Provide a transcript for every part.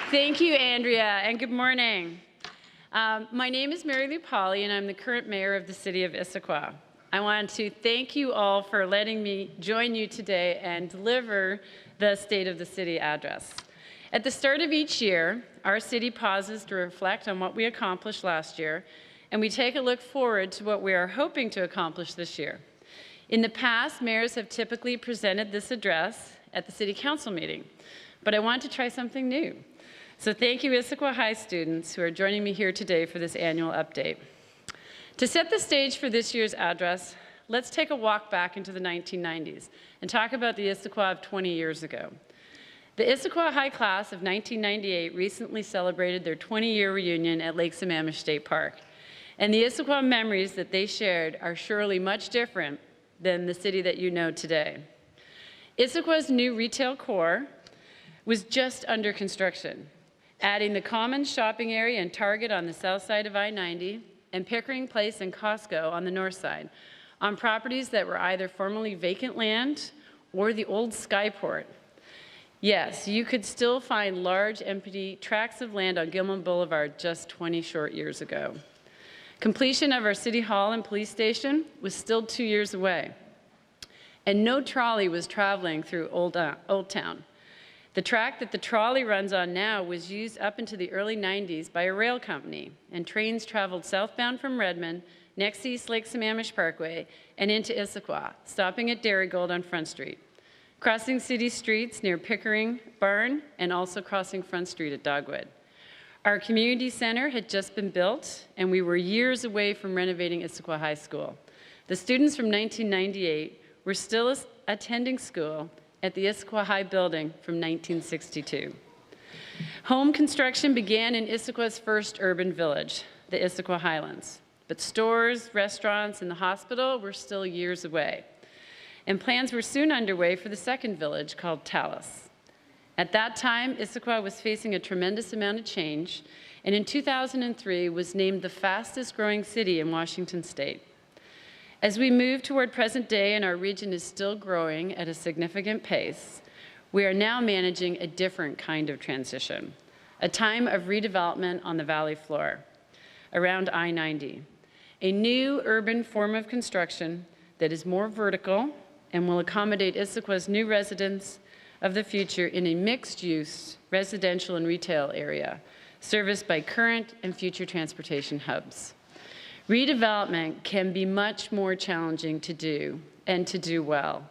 Thank you, Andrea, and good morning. My name is Mary Lou Pauly, and I'm the current mayor of the city of Issaquah. I want to thank you all for letting me join you today and deliver the State of the City address. At the start of each year, our city pauses to reflect on what we accomplished last year, and we take a look forward to what we are hoping to accomplish this year. In the past, mayors have typically presented this address at the City Council meeting, but I want to try something new. So thank you, Issaquah High students, who are joining me here today for this annual update. To set the stage for this year's address, let's take a walk back into the 1990s and talk about the Issaquah of 20 years ago. The Issaquah High Class of 1998 recently celebrated their 20-year reunion at Lake Sammamish State Park. And the Issaquah memories that they shared are surely much different than the city that you know today. Issaquah's new retail core was just under construction, adding the Commons shopping area and Target on the south side of I-90 and Pickering Place and Costco on the north side, on properties that were either formerly vacant land or the old Skyport. Yes, you could still find large empty tracts of land on Gilman Boulevard just 20 short years ago. Completion of our City Hall and police station was still 2 years away, and no trolley was traveling through Old Town. The track that the trolley runs on now was used up into the early 90s by a rail company, and trains traveled southbound from Redmond, next to East Lake Sammamish Parkway, and into Issaquah, stopping at Dairygold on Front Street, crossing city streets near Pickering Barn, and also crossing Front Street at Dogwood. Our community center had just been built, and we were years away from renovating Issaquah High School. The students from 1998 were still attending school at the Issaquah High building from 1962. Home construction began in Issaquah's first urban village, the Issaquah Highlands, but stores, restaurants, and the hospital were still years away. And plans were soon underway for the second village called Tallis. At that time, Issaquah was facing a tremendous amount of change, and in 2003 was named the fastest growing city in Washington state. As we move toward present day and our region is still growing at a significant pace, we are now managing a different kind of transition, a time of redevelopment on the valley floor, around I-90, a new urban form of construction that is more vertical and will accommodate Issaquah's new residents of the future in a mixed-use residential and retail area, serviced by current and future transportation hubs. Redevelopment can be much more challenging to do, and to do well,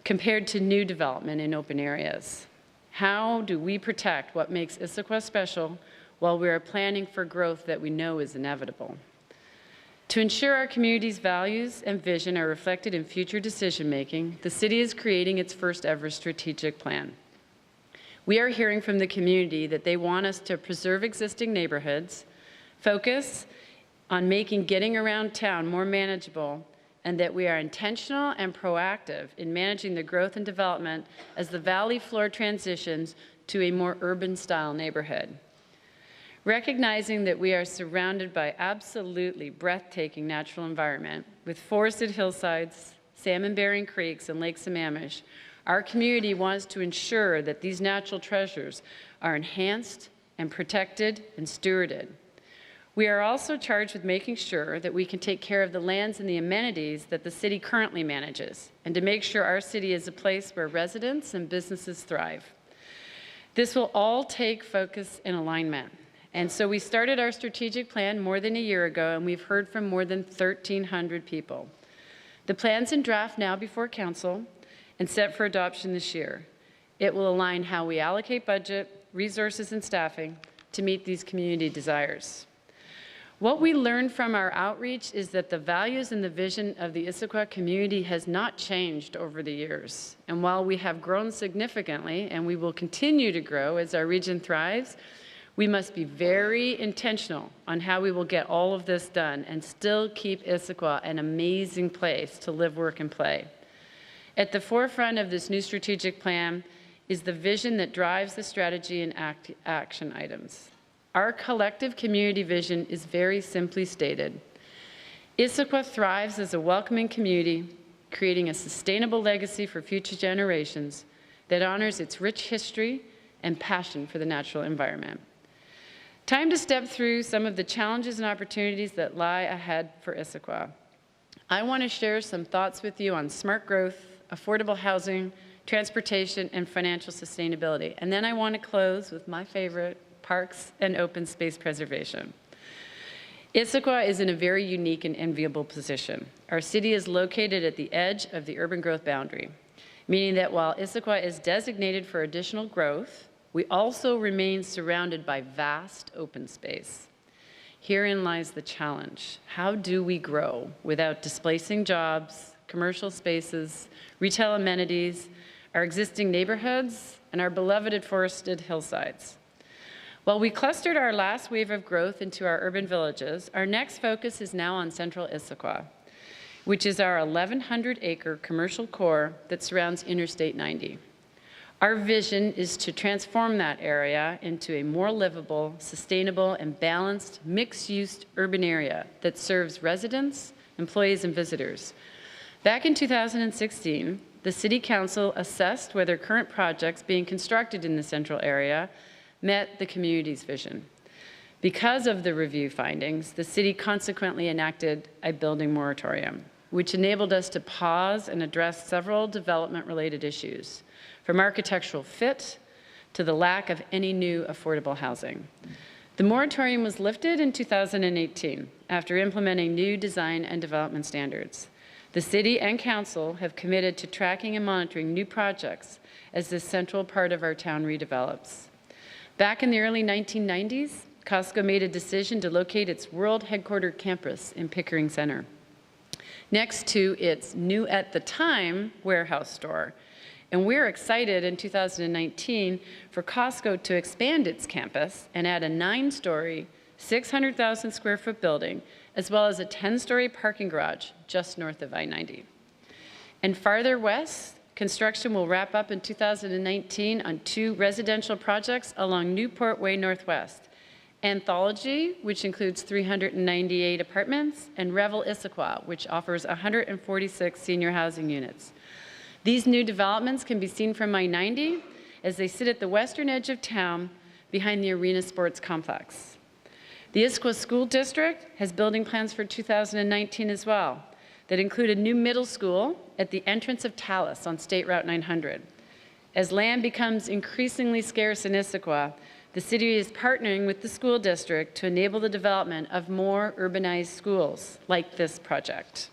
compared to new development in open areas. How do we protect what makes Issaquah special while we are planning for growth that we know is inevitable? To ensure our community's values and vision are reflected in future decision-making, the city is creating its first ever strategic plan. We are hearing from the community that they want us to preserve existing neighborhoods, focus on making getting around town more manageable, and that we are intentional and proactive in managing the growth and development as the valley floor transitions to a more urban-style neighborhood. Recognizing that we are surrounded by absolutely breathtaking natural environment with forested hillsides, salmon-bearing creeks, and Lake Sammamish, our community wants to ensure that these natural treasures are enhanced and protected and stewarded. We are also charged with making sure that we can take care of the lands and the amenities that the city currently manages, and to make sure our city is a place where residents and businesses thrive. This will all take focus and alignment. And so we started our strategic plan more than a year ago, and we've heard from more than 1,300 people. The plan's in draft now before council and set for adoption this year. It will align how we allocate budget, resources, and staffing to meet these community desires. What we learned from our outreach is that the values and the vision of the Issaquah community has not changed over the years. And while we have grown significantly, and we will continue to grow as our region thrives, we must be very intentional on how we will get all of this done and still keep Issaquah an amazing place to live, work, and play. At the forefront of this new strategic plan is the vision that drives the strategy and action items. Our collective community vision is very simply stated. Issaquah thrives as a welcoming community, creating a sustainable legacy for future generations that honors its rich history and passion for the natural environment. Time to step through some of the challenges and opportunities that lie ahead for Issaquah. I want to share some thoughts with you on smart growth, affordable housing, transportation, and financial sustainability. And then I want to close with my favorite, parks and open space preservation. Issaquah is in a very unique and enviable position. Our city is located at the edge of the urban growth boundary, meaning that while Issaquah is designated for additional growth, we also remain surrounded by vast open space. Herein lies the challenge. How do we grow without displacing jobs, commercial spaces, retail amenities, our existing neighborhoods, and our beloved forested hillsides? While we clustered our last wave of growth into our urban villages, our next focus is now on central Issaquah, which is our 1,100-acre commercial core that surrounds Interstate 90. Our vision is to transform that area into a more livable, sustainable, and balanced mixed-use urban area that serves residents, employees, and visitors. Back in 2016, the City Council assessed whether current projects being constructed in the central area met the community's vision. Because of the review findings, the city consequently enacted a building moratorium, which enabled us to pause and address several development-related issues, from architectural fit to the lack of any new affordable housing. The moratorium was lifted in 2018 after implementing new design and development standards. The city and council have committed to tracking and monitoring new projects as this central part of our town redevelops. Back in the early 1990s, Costco made a decision to locate its world headquartered campus in Pickering Center, next to its new at the time warehouse store. And we're excited in 2019 for Costco to expand its campus and add a 9-story, 600,000 square foot building, as well as a 10-story parking garage just north of I-90. And farther west, construction will wrap up in 2019 on 2 residential projects along Newport Way Northwest. Anthology, which includes 398 apartments, and Revel Issaquah, which offers 146 senior housing units. These new developments can be seen from I-90 as they sit at the western edge of town behind the Arena Sports Complex. The Issaquah School District has building plans for 2019 as well that include a new middle school at the entrance of Talus on State Route 900. As land becomes increasingly scarce in Issaquah, the city is partnering with the school district to enable the development of more urbanized schools like this project.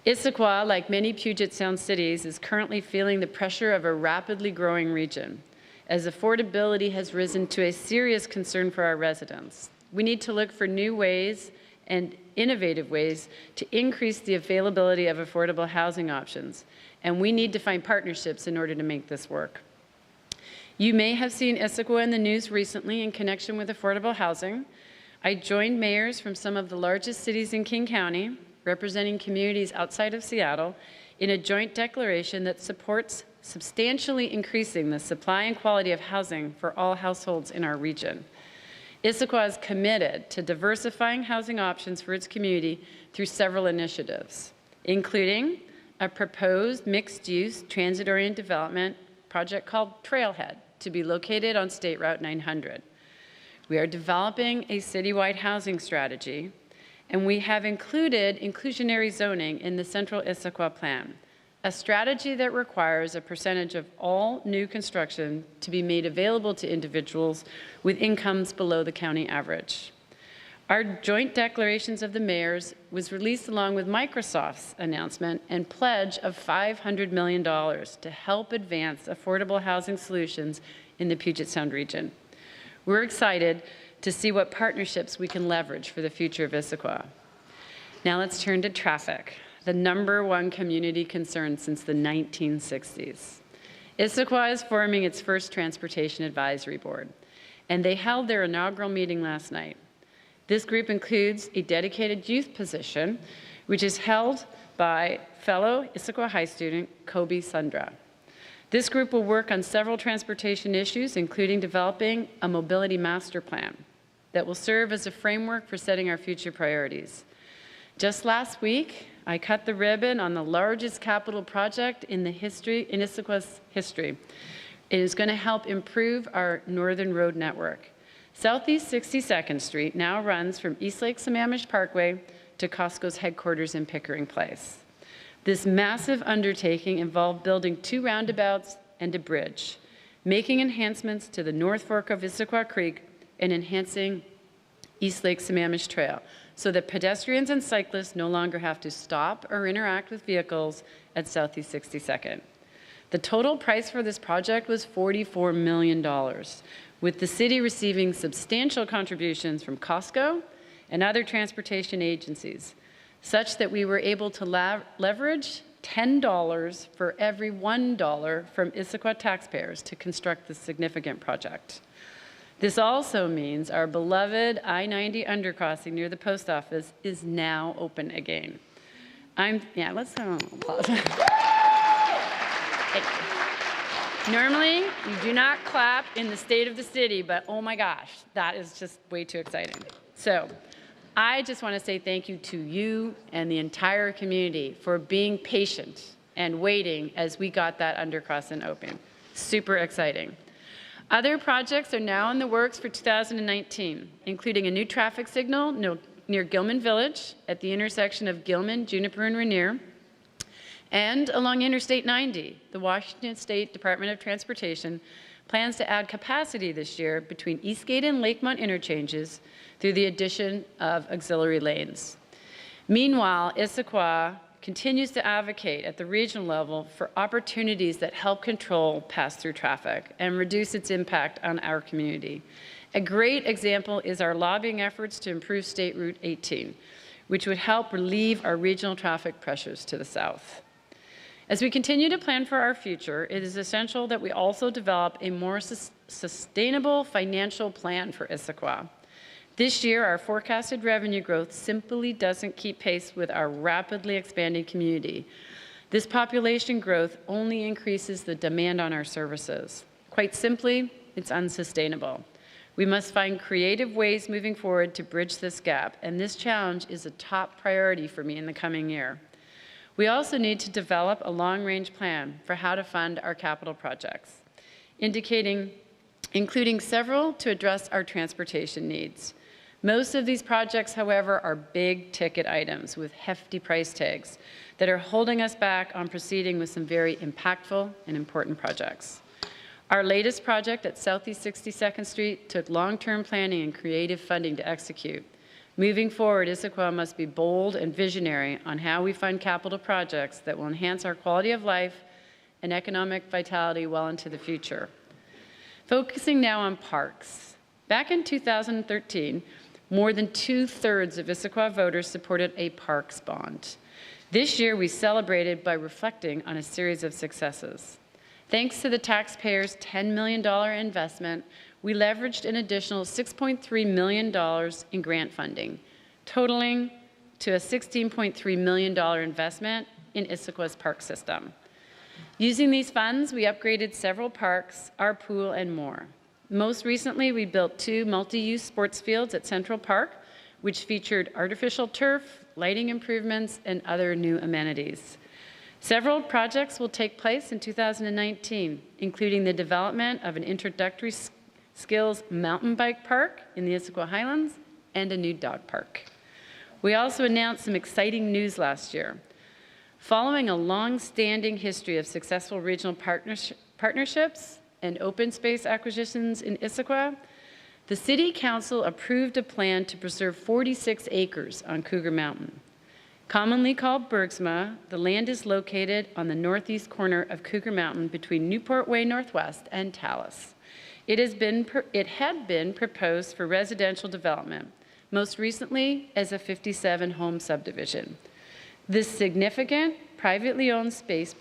Issaquah, like many Puget Sound cities, is currently feeling the pressure of a rapidly growing region, as affordability has risen to a serious concern for our residents. We need to look for new ways and innovative ways to increase the availability of affordable housing options, and we need to find partnerships in order to make this work. You may have seen Issaquah in the news recently in connection with affordable housing. I joined mayors from some of the largest cities in King County, representing communities outside of Seattle, in a joint declaration that supports substantially increasing the supply and quality of housing for all households in our region. Issaquah is committed to diversifying housing options for its community through several initiatives, including a proposed mixed-use transit-oriented development project called Trailhead to be located on State Route 900. We are developing a citywide housing strategy, and we have included inclusionary zoning in the Central Issaquah Plan, a strategy that requires a percentage of all new construction to be made available to individuals with incomes below the county average. Our joint declarations of the mayors was released along with Microsoft's announcement and pledge of $500 million to help advance affordable housing solutions in the Puget Sound region. We're excited to see what partnerships we can leverage for the future of Issaquah. Now let's turn to traffic, the #1 community concern since the 1960s. Issaquah is forming its first Transportation Advisory Board, and they held their inaugural meeting last night. This group includes a dedicated youth position, which is held by fellow Issaquah High student Kobe Sundra. This group will work on several transportation issues, including developing a mobility master plan that will serve as a framework for setting our future priorities. Just last week, I cut the ribbon on the largest capital project in Issaquah's history, It is going to help improve our northern road network. Southeast 62nd Street now runs from East Lake Sammamish Parkway to Costco's headquarters in Pickering Place. This massive undertaking involved building 2 roundabouts and a bridge, making enhancements to the North Fork of Issaquah Creek, and enhancing East Lake Sammamish Trail so that pedestrians and cyclists no longer have to stop or interact with vehicles at Southeast 62nd. The total price for this project was $44 million, with the city receiving substantial contributions from Costco and other transportation agencies, such that we were able to leverage $10 for every $1 from Issaquah taxpayers to construct this significant project. This also means our beloved I-90 undercrossing near the post office is now open again. Let's applause. Normally, you do not clap in the state of the city, but oh my gosh, that is just way too exciting. So I just want to say thank you to you and the entire community for being patient and waiting as we got that undercrossing open. Super exciting. Other projects are now in the works for 2019, including a new traffic signal near Gilman Village at the intersection of Gilman, Juniper, and Rainier, and along Interstate 90. The Washington State Department of Transportation plans to add capacity this year between Eastgate and Lakemont interchanges through the addition of auxiliary lanes. Meanwhile, Issaquah continues to advocate at the regional level for opportunities that help control pass-through traffic and reduce its impact on our community. A great example is our lobbying efforts to improve State Route 18, which would help relieve our regional traffic pressures to the south. As we continue to plan for our future, it is essential that we also develop a more sustainable financial plan for Issaquah. This year, our forecasted revenue growth simply doesn't keep pace with our rapidly expanding community. This population growth only increases the demand on our services. Quite simply, it's unsustainable. We must find creative ways moving forward to bridge this gap, and this challenge is a top priority for me in the coming year. We also need to develop a long-range plan for how to fund our capital projects, including several to address our transportation needs. Most of these projects, however, are big-ticket items with hefty price tags that are holding us back on proceeding with some very impactful and important projects. Our latest project at Southeast 62nd Street took long-term planning and creative funding to execute. Moving forward, Issaquah must be bold and visionary on how we fund capital projects that will enhance our quality of life and economic vitality well into the future. Focusing now on parks. Back in 2013, more than 2/3 of Issaquah voters supported a parks bond. This year, we celebrated by reflecting on a series of successes. Thanks to the taxpayers' $10 million investment, we leveraged an additional $6.3 million in grant funding, totaling to a $16.3 million investment in Issaquah's park system. Using these funds, we upgraded several parks, our pool, and more. Most recently, we built 2 multi-use sports fields at Central Park, which featured artificial turf, lighting improvements, and other new amenities. Several projects will take place in 2019, including the development of an introductory skills mountain bike park in the Issaquah Highlands and a new dog park. We also announced some exciting news last year. Following a long-standing history of successful regional partnerships and open space acquisitions in Issaquah, the City Council approved a plan to preserve 46 acres on Cougar Mountain. Commonly called Bergsma, the land is located on the northeast corner of Cougar Mountain between Newport Way Northwest and Tallis. It had been proposed for residential development, most recently as a 57-home subdivision. This significant privately owned space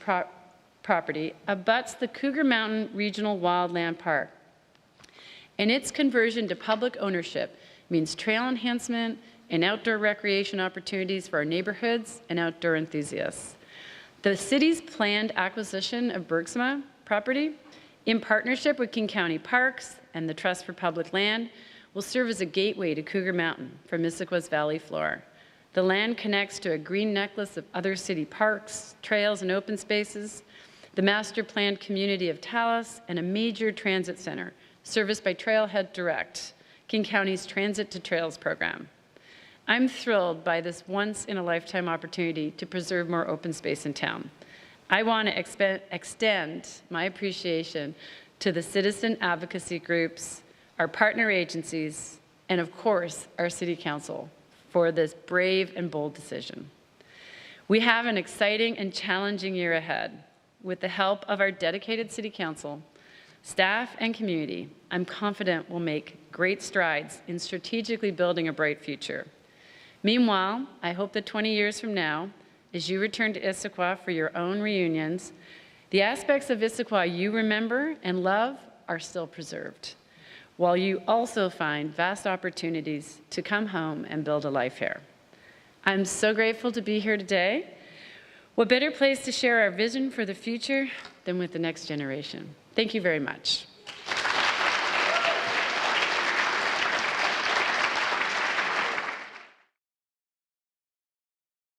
property abuts the Cougar Mountain Regional Wildland Park, and its conversion to public ownership means trail enhancement and outdoor recreation opportunities for our neighborhoods and outdoor enthusiasts. The city's planned acquisition of Bergsma property, in partnership with King County Parks and the Trust for Public Land, will serve as a gateway to Cougar Mountain from Issaquah's valley floor. The land connects to a green necklace of other city parks, trails, and open spaces the master planned community of Taos, and a major transit center serviced by Trailhead Direct, King County's Transit to Trails program. I'm thrilled by this once-in-a-lifetime opportunity to preserve more open space in town. I want to extend my appreciation to the citizen advocacy groups, our partner agencies, and of course, our City Council for this brave and bold decision. We have an exciting and challenging year ahead. With the help of our dedicated City Council, staff, and community, I'm confident we'll make great strides in strategically building a bright future. Meanwhile, I hope that 20 years from now, as you return to Issaquah for your own reunions, the aspects of Issaquah you remember and love are still preserved, while you also find vast opportunities to come home and build a life here. I'm so grateful to be here today. What better place to share our vision for the future than with the next generation? Thank you very much.